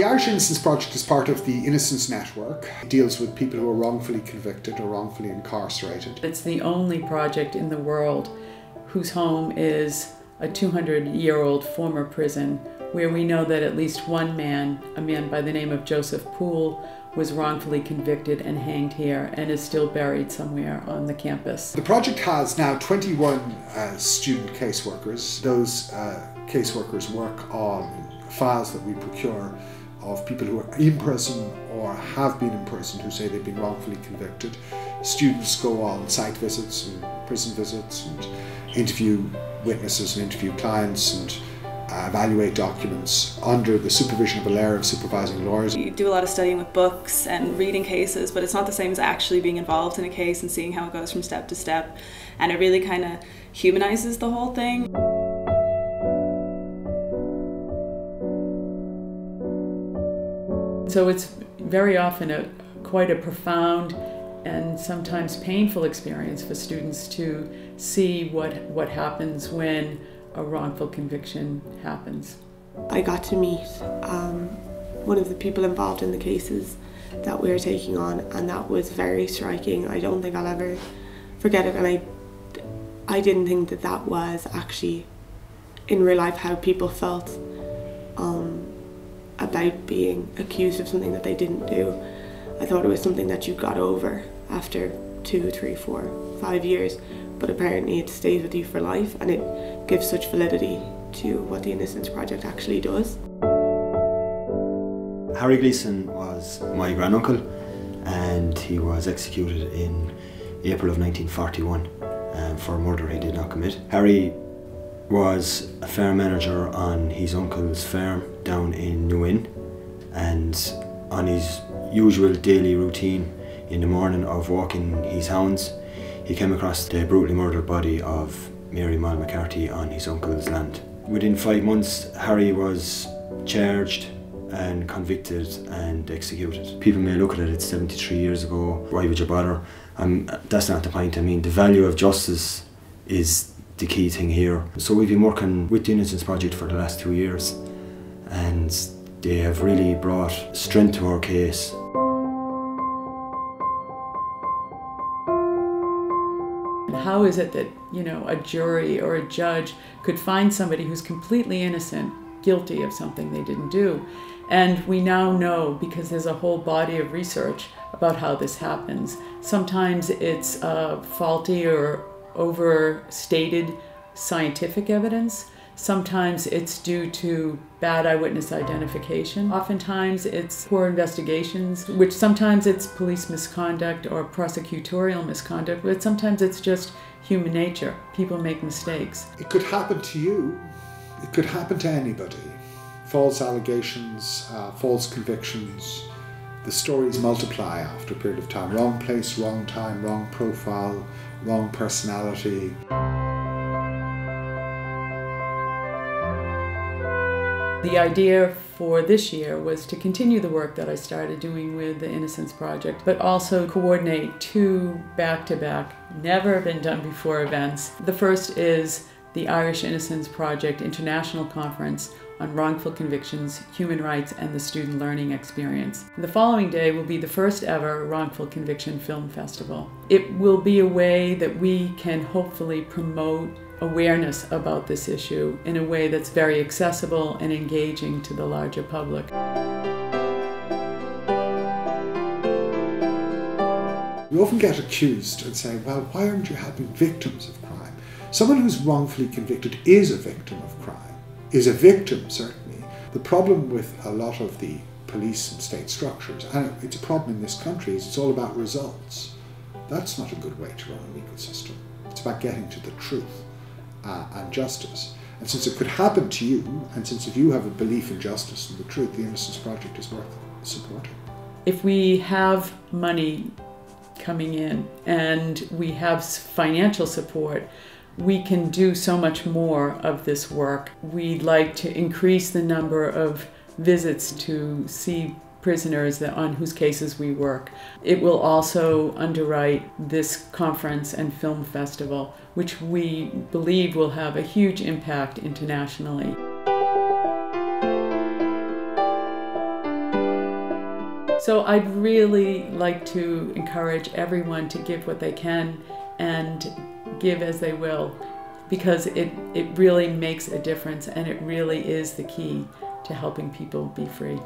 The Irish Innocence Project is part of the Innocence Network. It deals with people who are wrongfully convicted or wrongfully incarcerated. It's the only project in the world whose home is a 200-year-old former prison, where we know that at least one man, a man by the name of Joseph Poole, was wrongfully convicted and hanged here and is still buried somewhere on the campus. The project has now 21 student caseworkers. Those caseworkers work on files that we procure of people who are in prison or have been in prison who say they've been wrongfully convicted. Students go on site visits and prison visits and interview witnesses and interview clients and evaluate documents under the supervision of a layer of supervising lawyers. You do a lot of studying with books and reading cases, but it's not the same as actually being involved in a case and seeing how it goes from step to step. And it really kind of humanizes the whole thing. So it's very often quite a profound and sometimes painful experience for students to see what happens when a wrongful conviction happens. I got to meet one of the people involved in the cases that we were taking on, and that was very striking. I don't think I'll ever forget it, and I didn't think that that was actually in real life how people felt about being accused of something that they didn't do. I thought it was something that you got over after 2, 3, 4, 5 years, but apparently it stays with you for life, and it gives such validity to what the Innocence Project actually does. Harry Gleeson was my granduncle, and he was executed in April of 1941 for a murder he did not commit. Harry was a farm manager on his uncle's farm down in New Inn, and on his usual daily routine in the morning of walking his hounds, he came across the brutally murdered body of Mary Moll McCarthy on his uncle's land. Within 5 months, Harry was charged and convicted and executed. People may look at it, it's 73 years ago, why would you bother? That's not the point. I mean, the value of justice is the key thing here. So we've been working with the Innocence Project for the last 2 years, and they have really brought strength to our case. How is it that, a jury or a judge could find somebody who's completely innocent, guilty of something they didn't do? And we now know, because there's a whole body of research about how this happens. Sometimes it's faulty or overstated scientific evidence. Sometimes it's due to bad eyewitness identification. Oftentimes it's poor investigations, which sometimes it's police misconduct or prosecutorial misconduct, but sometimes it's just human nature. People make mistakes. It could happen to you. It could happen to anybody. False allegations, false convictions. The stories multiply after a period of time. Wrong place, wrong time, wrong profile, wrong personality. The idea for this year was to continue the work that I started doing with the Innocence Project, but also coordinate 2 back-to-back, never been done before events. The first is the Irish Innocence Project International Conference on Wrongful Convictions, Human Rights, and the Student Learning Experience. The following day will be the first ever Wrongful Conviction Film Festival. It will be a way that we can hopefully promote awareness about this issue in a way that's very accessible and engaging to the larger public. We often get accused and say, well, why aren't you helping victims of crime? Someone who's wrongfully convicted is a victim of crime, is a victim certainly. The problem with a lot of the police and state structures, and it's a problem in this country, is it's all about results. That's not a good way to run a legal system. It's about getting to the truth. And justice. And since it could happen to you, and since if you have a belief in justice and the truth, the Innocence Project is worth supporting. If we have money coming in and we have financial support, we can do so much more of this work. We'd like to increase the number of visits to see prisoners on whose cases we work. It will also underwrite this conference and film festival, which we believe will have a huge impact internationally. So I'd really like to encourage everyone to give what they can and give as they will, because it really makes a difference, and it really is the key to helping people be free.